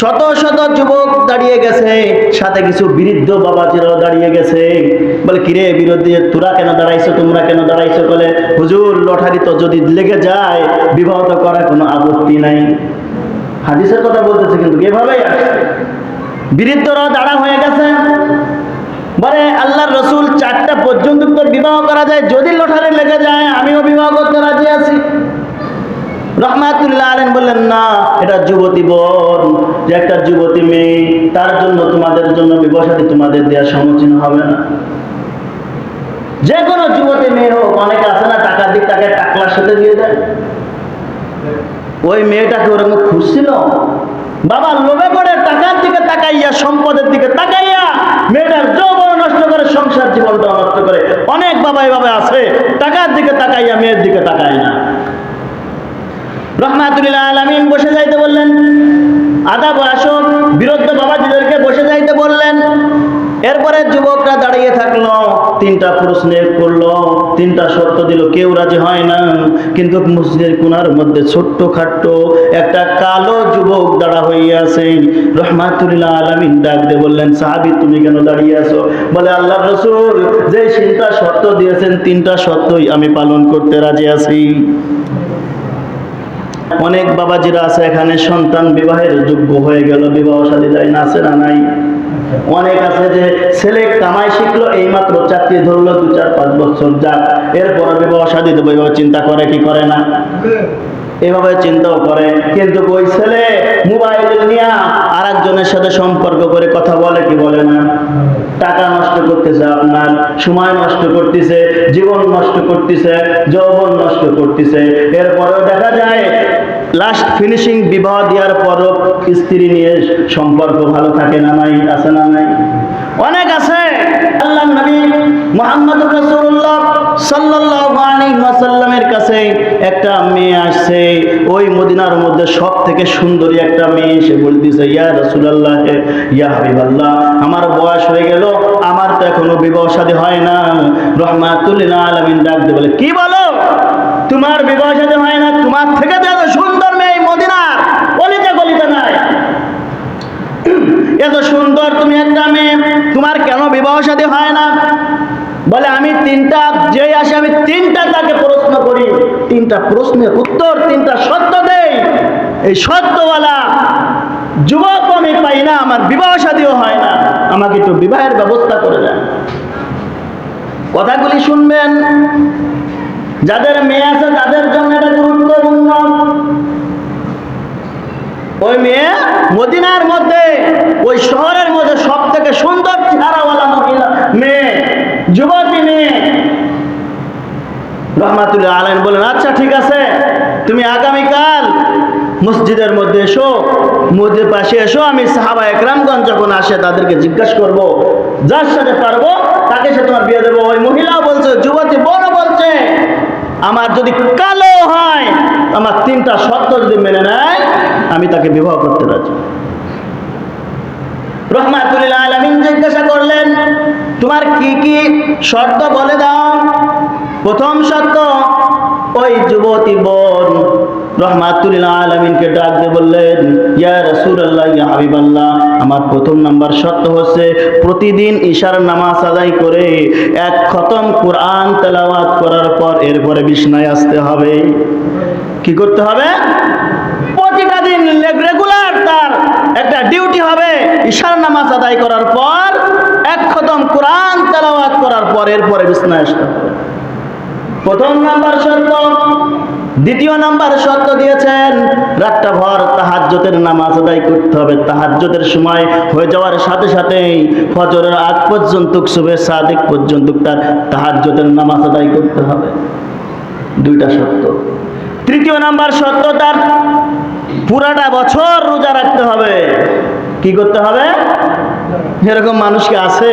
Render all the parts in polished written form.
শত শত যুবক দাঁড়িয়ে গেছে, সাথে কিছু বৃদ্ধ বাবাজিরাও দাঁড়িয়ে গেছে। বলে কিরে বিরোধী, তোরা কেন দাঁড়াইছো, তোমরা কেন দাঁড়াইছো? বলে হুজুর, লটারি তো যদি লেগে যায় বিবাহ তো করার কোনো আপত্তি নাই। হাদিসের কথা বলতেছে, কিন্তু এভাবেই আসছে। বৃদ্ধরাও দাঁড়া হয়ে গেছে। বলে আল্লাহর রসুল, 4টা পর্যন্ত তো বিবাহ করা যায়, যদি লটারি লেগে যায় আমিও বিবাহ করতে রাজি আছি। রহমাতুল্লাহ আলাইহি বললেন, না, এটা যুবতী বোন, যে একটা যুবতী মেয়ে, তার জন্য তোমাদের জন্য বিবাহ শাদী তোমাদের দেওয়া সমীচীন হবে না। যে কোনো যুবতী মেয়ে হোক, অনেকে আছে না টাকার দিক তাকে টাকলার সাথে দিয়ে দেয়। ওই মেয়েটাকে ওরকম খুঁজছিল, বাবা লোভে পড়ে টাকার দিকে তাকাইয়া, সম্পদের দিকে তাকাইয়া মেয়েটার যৌবন নষ্ট করে, সংসার জীবনটা নষ্ট করে। অনেক বাবা এভাবে আছে, টাকার দিকে তাকাইয়া মেয়ের দিকে তাকায় না। রহমাতুল্লাহ আলামিন বসে যাইতে বললেন, আদাব আসুন, বিরুদ্ধ বাবাজিদেরকে বসে যাইতে বললেন। এরপরে যুবকরা দাঁড়িয়ে থাকলো, 3টা প্রশ্ন করলো, 3টা শর্ত দিল, কেউ রাজি হয় না। কিন্তু মসজিদের কোণার মধ্যে ছোট্ট খাট্ট একটা কালো যুবক দাঁড়া হইয়া আছে। রহমাতুল্লাহ আলামিন ডাক দিয়ে বললেন, সাহাবী তুমি কেন দাঁড়িয়ে আছো? বলে আল্লাহর রাসূল, যে 3টা শর্ত দিয়েছেন 3টা শর্তই আমি পালন করতে রাজি আছি। অনেক বাবাজিরা আছে এখানে, সন্তান বিবাহের যোগ্য হয়ে গেল, বিবাহ শাদী দেয় না, আছে না নাই? অনেক আছে যে ছেলে কামাই শিখলো, এইমাত্র চাকরি ধরলো, 2-4-5 বছর যাক, এরপর বিবাহ শাদী দেবো, এভাবে চিন্তা করে কি করে না? এভাবে চিন্তাও করে। কিন্তু ওই ছেলে মোবাইল নিয়ে আর একজনের সাথে সম্পর্ক করে কথা বলে কি বলে না? টাকা নষ্ট করতেছে, আপনার সময় নষ্ট করতেছে, জীবন নষ্ট করতেছে, যৌবন নষ্ট করতেছে। এরপরেও দেখা যায় লাস্ট ফিনিশিং বিবাহ দেওয়ার পরও স্ত্রী নিয়ে সম্পর্ক ভালো থাকে না নাই? আছে না নাই? অনেক আছে। আল্লাহর নবী মুহাম্মদুর রাসূলুল্লাহ সাল্লাল্লাহু আলাইহি ওয়াসাল্লামের কাছে একটা মেয়ে আসছে, ওই মদিনার মধ্যে সবথেকে সুন্দরী একটা মেয়ে। সে বলতেছে, ইয়া রাসূলুল্লাহ, ইয়া হাবিবাল্লাহ, আমার বয়স হয়ে গেল, আমার তো এখনো বিবাহ শাদী হয় না। রহমাতুল্লিল আলামিন ডাক দিয়ে বলে, কি বলো, তোমার বিবাহ শাদী হয় না? তোমার থেকে তো এত সুন্দর মেয়ে মদিনার অলিতে গলিতে নাই। এত সুন্দর তুমি একটা মেয়ে, তোমার কেন বিবাহ শাদী হয় না? বলে আমি 3টা, যেই আসে আমি 3টা তাকে প্রশ্ন করি, 3টা প্রশ্নের উত্তর, 3টা সত্য দেই। এই সত্যওয়ালা যুবক আমি পাই না, আমার বিবাহ শাদীও হয় না, আমাকে একটু বিবাহের ব্যবস্থা করে দেন। কথাগুলি শুনবেন, যাদের মেয়ে আছে তাদের জন্য এটা গুরুত্বপূর্ণ। ওই মেয়ে মদিনার মধ্যে, ওই শহরের মধ্যে সবথেকে সুন্দর চেহারাওয়ালা মহিলা মেয়ে, যুবতী মেয়ে। রহমাতুল্লাহ আলাইহি বলেন, আচ্ছা ঠিক আছে, তুমি আগামীকাল মসজিদের মধ্যে এসো, মসজিদের পাশে এসো, আমি সাহাবা একরামগণ যখন আসে তাদেরকে জিজ্ঞাসা করব, যার সাথে পারবো তাকে সাথে তোমার বিয়ে দেবো। ওই মহিলাও বলছে, যুবতী বোনও বলছে, আমার যদি কালো হয়, আমার 3টা শর্ত যদি মেনে নেয়, আমি তাকে বিবাহ করতে রাজি। রহমাতুল্লাহ আলামিন জিজ্ঞাসা করলেন, তোমার কি কি শর্ত বলে দাও। প্রথম শর্ত, ওই যুবতী বোন রহমাতুল্লাহ আলামিনকে ডাক দিয়ে বললেন, ইয়া রাসূলুল্লাহ, ইয়া হাবিবাল্লাহ, আমার প্রথম নাম্বার শর্ত হচ্ছে প্রতিদিন ঈশার নামাজ আদায় করে 1 খতম কোরআন তেলাওয়াত করার পর এরপরে বিছানায় আসতে হবে। কি করতে হবে? প্রতিটা দিন রেগুলার তার একটা ডিউটি হবে, ঈশার নামাজ আদায় করার পর 1 খতম কোরআন তেলাওয়াত করার পর এরপরে বিছানায় আসতে হবে। প্রথম নাম্বার শর্ত। দ্বিতীয় নাম্বার শর্ত দিয়েছেন, রাতটা ভর তাহাজ্জুদের নামাজ আদায় করতে হবে। তাহাজ্জুদের সময় হয়ে যাওয়ার সাথে সাথেই ফজরের আগ পর্যন্ত, সুবহে সাদিক পর্যন্ত তার তাহাজ্জুদের নামাজ আদায় করতে হবে। 2টা শর্ত। তৃতীয় নাম্বার শর্ত, তার পুরাটা বছর রোজা রাখতে হবে। কি করতে হবে? এরকম মানুষ কি আছে?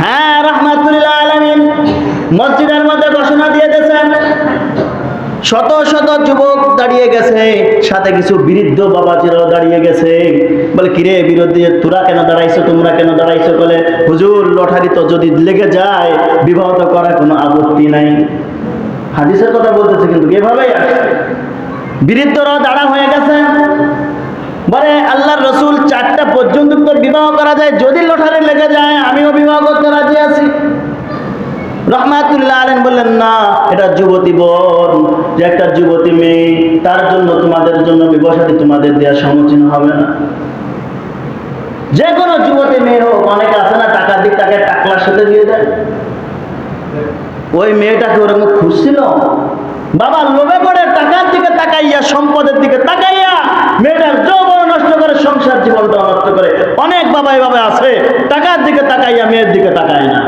হ্যাঁ, রাহমাতুল্লাহ আলামিন মসজিদের মধ্যে ঘোষণা দিয়ে দিয়েছেন। শত শত যুবক দাঁড়িয়ে গেছে, সাথে কিছু বৃদ্ধ বাবাজিরাও দাঁড়িয়ে গেছে। বলে কিরে বিরোধী, তোরা কেন দাঁড়াইছো, তোমরা কেন দাঁড়াইছো? বলে হুজুর, লটারি তো যদি লেগে যায় বিবাহ তো করার কোনো আপত্তি নাই। হাদিসের কথা বলতেছে, কিন্তু এভাবেই আসছে। বৃদ্ধরাও দাঁড়া হয়ে গেছে। করা যায়, যদি লটারি লেগে যায় আমিও বিবাহ করতে রাজি আছি। রহমাতুল্লাহ আলাইহি বললেন, না, এটা যুবতী বোন, যে একটা যুবতী মেয়ে, তার জন্য তোমাদের জন্য বিবাহ শাদী তোমাদের দেওয়া সমীচীন হবে না। যে কোনো যুবতী মেয়ে হোক, অনেকে আছে না টাকার দিক তাকে টাকলার সাথে দিয়ে দেয়। ওই মেয়েটাকে ওরকম খুঁজছিল, বাবা লোভে পড়ে টাকার দিকে তাকাইয়া, সম্পদের দিকে তাকাইয়া মেয়েটার যৌবন নষ্ট করে, সংসার জীবনটা নষ্ট করে। অনেক বাবা এভাবে আছে, টাকার দিকে তাকাইয়া মেয়ের দিকে তাকায় না।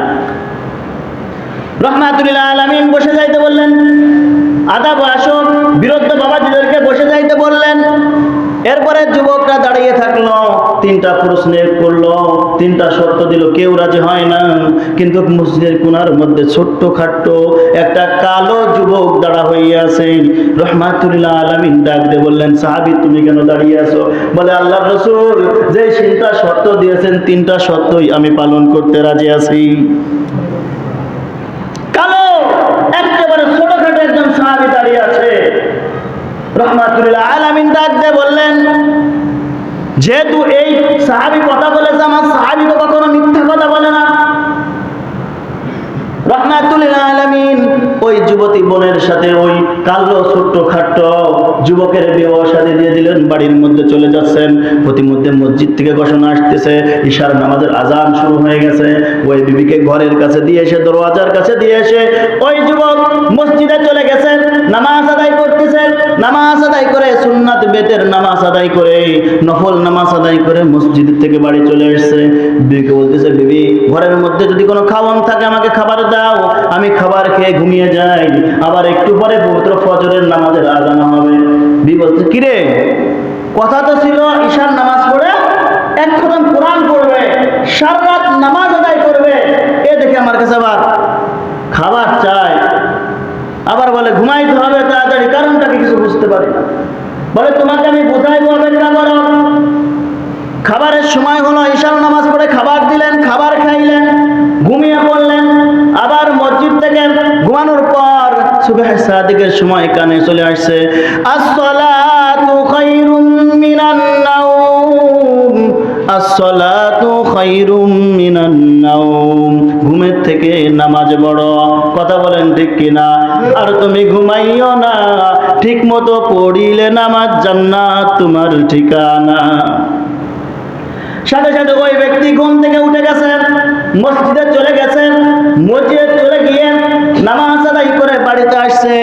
রহমাতুল্লাহ আলামিন বসে যাইতে বললেন, আদা বয়সো বিরুদ্ধ বাবাজিদেরকে বসে যাইতে বললেন। এরপরে যুবকরা দাঁড়িয়ে থাকলো, তিনটা প্রশ্ন করলো, তিনটা শর্ত দিল, কেউ রাজি হয় না। কিন্তু মসজিদের কোণার মধ্যে ছোট্ট খাট্ট একটা কালো যুবক দাঁড়া হয়ে আছে। রহমাতুল্লাহ আলামিন ডাক দিয়ে বললেন, সাহাবী তুমি কেন দাঁড়িয়ে আছো? বলে, আল্লাহর রাসূল যে তিনটা শর্ত দিয়েছেন, তিনটা শর্তই আমি পালন করতে রাজি আছি। কালো একেবারে ছোটখাটো একজন সাহাবী দাঁড়িয়ে আছে। রহমাতুল্লাহ আলামিন ডাক দিয়ে বললেন, যেহেতু এই সাহাবী কথা বলেছে, আমার সাহাবী তো কখনো মিথ্যা কথা বলে না। রহমাতুল্লাহ আলামিন ওই যুবতী বোনের সাথে ওই কালো ছোট্ট খাট্ট যুবকের বিবাহ শাদী দিয়ে দিলেন। বাড়ির মধ্যে চলে যাচ্ছেন, প্রতিমধ্যে মসজিদ থেকে ঘোষণা আসতেছে, ইশার নামাজের আজান শুরু হয়ে গেছে। ওই বিবিকে ঘরের কাছে দিয়ে এসে, দরওয়াজার কাছে দিয়ে এসে ওই যুবক মসজিদে চলে গেছেন, নামাজ আদায় করতেছেন। নামাজ আদায় করে, সুন্নাত বেতের নামাজ আদায় করে, নফল নামাজ আদায় করে মসজিদ থেকে বাড়ি চলে এসেছে। বিবিকে বলতেছে, বিবি ঘরের মধ্যে যদি কোনো খাওয়ান থাকে আমাকে খাবার দাও, আমি খাবার খেয়ে ঘুমিয়ে যাই, আবার একটু পরে পবিত্র ফজরের নামাজের আজান হবে। বিবি বলছে, কিরে, কথা তো ছিল ঈশার নামাজ পড়ে এক খতম কোরআন পড়বে, সারা রাত নামাজ আদায় করবে, এ দেখে আমার কাছে আবার খাবার চাই, আবার বলে ঘুমাইতে হবে তাড়াতাড়ি, কারণটাকে কিছু বুঝতে পারি না। বলে, তোমাকে আমি বোঝাইবো, অপেক্ষা করো। খাবারের সময় হলো, ঈশার নামাজ পড়ে খাবার দিলেন, খাবার খাইলেন, ঘুমিয়ে পড়লেন। আবার মসজিদ থেকে ঘুমানোর পর সুবহে সাদিকের সময় কানে চলে আসছে, আসসালাতু খায়রুম মিনান নাওম, আসসালাতু খায়রুম মিনান নাওম, ঘুমের থেকে নামাজ বড়। কথা বলেন ঠিক কিনা? আর তুমি ঘুমাইও না, ঠিক মতো পড়িলে নামাজ জান্নাত তোমার ঠিকানা। সাথে সাথে ওই ব্যক্তি ঘুম থেকে উঠে গেছেন, মসজিদে চলে গেছেন। মসজিদে চলে গিয়ে নামাজ আদায় করে বাড়িতে আসছে।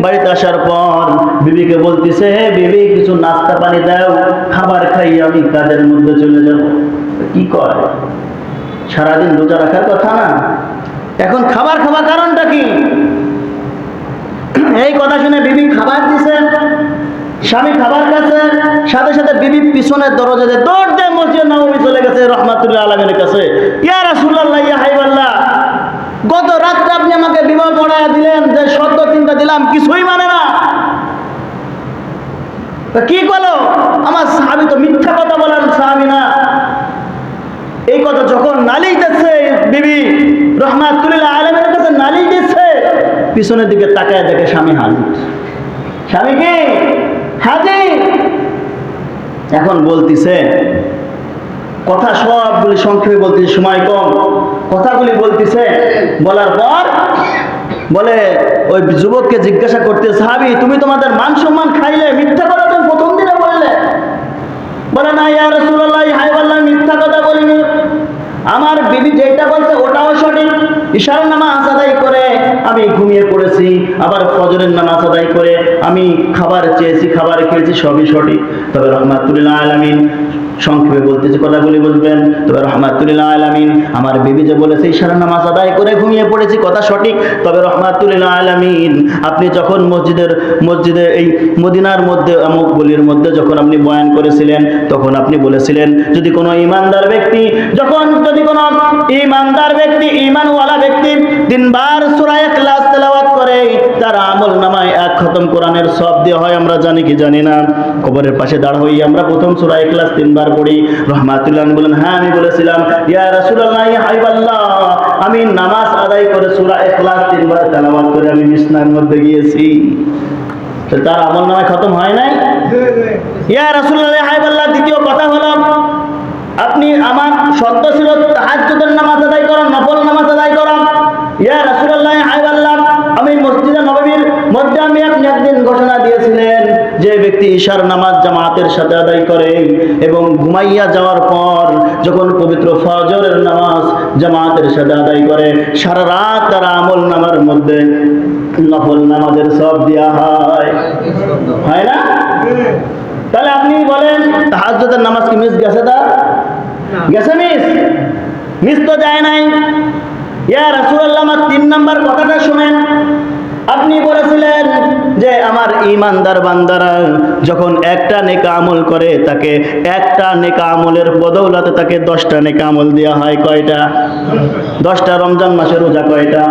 বাড়িতে আসার পর বিবিকে বলতেছে, হে বিবি, কিছু নাস্তা পানি দাও, খাবার খাই আমি কাজের মধ্যে চলে যাব। কি করে, সারাদিন রোজা রাখার কথা না, এখন খাবার খাওয়ার কারণটা কি? এই কথা শুনে বিবি খাবার দিছে, স্বামী খাবার খাচ্ছে। সাথে সাথে বিবি পিছনের দরজাতে দৌড় দিয়ে মসজিদ নববী চলে গেছে রহমাতুল্লাহ আলামিনের কাছে। ইয়া রাসূলুল্লাহ, ইয়া হাবিবাল্লাহ, গত রাত্রে আপনি আমাকে বিবাহ পড়ায়া দিলেন, যে শর্ত তিনটা দিলাম কিছুই মানে না, তা কি করলো? আমার সাহাবী তো মিথ্যা কথা বলেন, সাহাবী না। এই কথা যখন নালিশ দিচ্ছে বিবি রহমাতুল্লাহ আলামিনের কাছে, নালিশ দিচ্ছে, পিছনের দিকে তাকায় দেখে স্বামী হাজির। স্বামী কি হাজির। এখন বলতিছে কথা, সবগুলি সংক্ষেপে বলতেছে, সময় কম, কথাগুলি বলতেছে। বলার পর বলে, ওই যুবককে জিজ্ঞাসা করতে, সাহাবী তুমি তোমাদের মান সম্মান খাইলে, মিথ্যা কথা তুমি প্রথম দিনে বললে। বলে, না ইয়া রাসূলুল্লাহ, হাবিবাল্লাহ, মিথ্যা কথা বলিনি, আমার বিবি যেটা বলছে ওটাও সঠিক। ঈশার নামাজ আদায় করে আমি ঘুমিয়ে পড়েছি, আবার ফজরের নামাজ আদায় করে আমি খাবার চেয়েছি, খাবার খেয়েছি, সবই সঠিক। তবে রহমাতুল্লাহ আলামিন সংক্ষেপে বলতেছে, কথাগুলি বুঝবেন। তবে রহমাতুল্লাহ আলামিন, আমার বিবি যে বলেছে ঈশার নামাজ আদায় করে ঘুমিয়ে পড়েছি, কথা সঠিক। তবে রহমাতুল্লাহ আলামিন, আপনি যখন মসজিদে এই মদিনার মধ্যে অমুক গলির মধ্যে যখন আপনি বয়ান করেছিলেন, তখন আপনি বলেছিলেন, যদি কোনো ইমানদার ব্যক্তি ঈমানওয়ালা ব্যক্তি 3 বার সূরা ইখলাস তেলাওয়াত করে, তার আমল নামায় 1 খতম কোরআনের সওয়াব দেওয়া হয়। আমরা জানি কি জানি না? কবরের পাশে দাঁড় হই আমরা প্রথম সূরা ইখলাস 3 বার পড়ি। রহমাতুল্লাহ বলেন, হ্যাঁ আমি বলেছিলাম। ইয়া রাসূলুল্লাহ, ইয়া হাবিবাল্লাহ, আমি নামাজ আদায় করে সূরা ইখলাস 3 বার তেলাওয়াত করে আমি বিছনার মধ্যে গিয়েছি, তার আমল নামায় খতম হয় নাই? ইয়া রাসূলুল্লাহ, ইয়া হাবিবাল্লাহ, দ্বিতীয় কথা হলো, আপনি আমার শর্ত ছিল তাহাজ্জুদের নামাজ আদায় করা, নফল নামাজ আদায় করা। ইয়া রাসূলুল্লাহ হাবিবাল্লাহ, আমি মসজিদে নববীর মধ্যে আপনি একদিন ঘোষণা দিয়েছিলেন যে ব্যক্তি ঈশার নামাজ জামাতের সাথে আদায় করে এবং ঘুমাইয়া যাওয়ার পর যখন পবিত্র ফজরের নামাজ জামাতের সাথে আদায় করে, সারা রাত তার আমল নামার মধ্যে নফল নামাজের সব দেওয়া হয় না? তাহলে আপনি বলেন তাহাজ্জুদের নামাজ কি মিস গেছে? গেছে মিস তো যায় নাই। ইয়া রাসূলুল্লাহ, আমার 3 নাম্বার কথাটা শুনেন। আপনি বলেছিলেন যে আমার ঈমানদার বান্দারা যখন একটা নেক আমল করে তাকে একটা নেক আমলের বদৌলতে তাকে 10টা নেক আমল দেওয়া হয়। কয়টা? 10টা। রমজান মাসের রোজা কয়টা?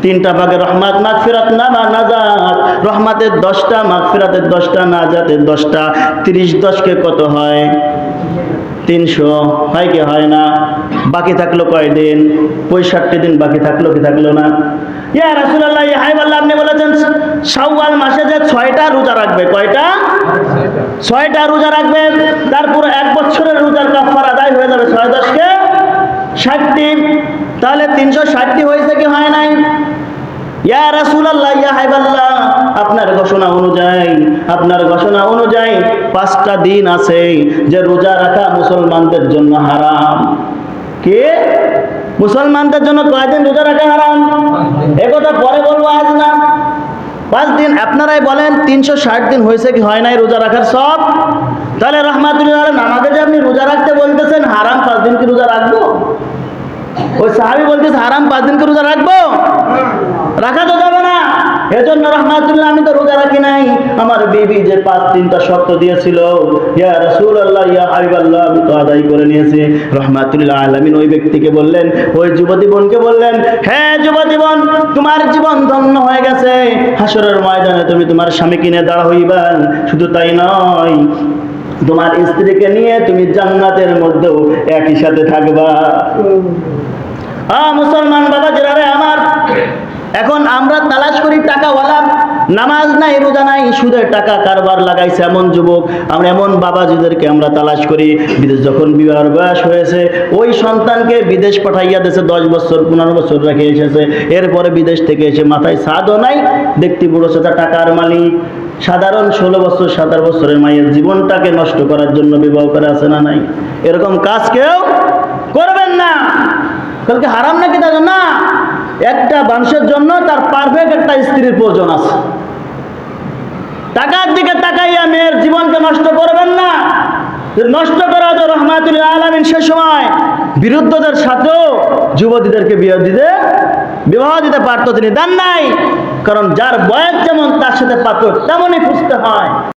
3টা ভাগে রহমত, মাগফিরাত, নাজাত। রহমতের 10টা, মাগফিরাতের 10টা, নাজাতের 10টা। 30 কে কত হয়? 300 হয় কি হয় না? বাকি থাকলো কয়দিন? 65 দিন বাকি থাকলো কি থাকলো না? ইয়া রাসূলুল্লাহ ইয়া হাবিবাল্লাহ, আপনি বলেছেন শাওয়াল মাসে যে 6টা রোজা রাখবে। কয়টা? 6টা রোজা রাখবে। তারপর 1 বছরের রোজার কাফারা আদায় হয়ে যাবে। 6 10 কে 60টি। তাহলে 360টি হয়েছে কি হয় নাই? ইয়া রাসূলুল্লাহ ইয়া হাবিবাল্লাহ, আপনার ঘোষণা অনুযায়ী 5টা দিন আছে যে রোজা রাখা মুসলমানদের জন্য হারাম। কি? মুসলমানদের জন্য কয়দিন রোজা রাখা হারাম? একথা পরে বলবো, আজ না। 5 দিন। আপনারাই বলেন 360 দিন হয়েছে কি হয় নাই রোজা রাখার সব? তাহলে রাহমাতুল্লাহ আলাইহি, আমাকে যে আপনি রোজা রাখতে বলতেছেন, হারাম 5 দিন কি রোজা রাখবো? ওই সাহাবী বলতেছে হারাম 5 দিন কি রোজা রাখবো? রাখা তো যাবে না। এজন্য রাহমাতুল্লাহ, আমি তো রোজা রাখি নাই। আমার বিবি যে 3টা শর্ত দিয়েছিল, ইয়া রাসূলুল্লাহ ইয়া হাবিবাল্লাহ, আমি তো আদায় করে নিয়েছি। রাহমাতুল্লাহ আলামিন ওই ব্যক্তিকে বললেন, ওই যুবতী বোনকে বললেন, হ্যাঁ যুবতী বোন, তোমার জীবন ধন্য হয়ে গেছে। হাসরের ময়দানে তুমি তোমার স্বামীকে নিয়ে দাঁড়া হইবা। শুধু তাই নয়, তোমার স্ত্রীকে নিয়ে তুমি জান্নাতের মধ্যেও একই সাথে থাকবা। মুসলমান বাবা যারা আমার, এখন আমরা তালাশ করি টাকাওয়ালা, নামাজ নাই, রোজা নাই, সুদের টাকা কারবার লাগাইছে এমন যুবক, আমরা এমন বাবাজিদেরকে আমরা তালাশ করি। বিদেশ যখন বিবাহের বয়স হয়েছে, ওই সন্তানকে বিদেশ পাঠাইয়া দেশে 10 বছর 15 বছর রেখে এসেছে। এরপরে বিদেশ থেকে এসে মাথায় ছাদও নাই, দেখতে বুড়ো সেটা টাকার মালিক। সাধারণ 16 বছর 17 বছরের মায়ের জীবনটাকে নষ্ট করার জন্য বিবাহ করে, আছে না নাই? এরকম কাজ কেউ করবেন না। কালকে হারাম নাকি? তার না, একটা মানুষের জন্য তার পারফেক্ট একটা স্ত্রীর প্রয়োজন আছে। টাকার দিকে তাকাইয়া মেয়ের জীবনকে নষ্ট করবেন না। নষ্ট করা তো রাহমাতুল্লাহ আলামিন সে সময় বিরুদ্ধদের সাথেও যুবতীদেরকে বিবাহ দিতে পারতো, তিনি দেন নাই। কারণ যার বয়স যেমন তার সাথে পাত্র তেমনই খুঁজতে হয়।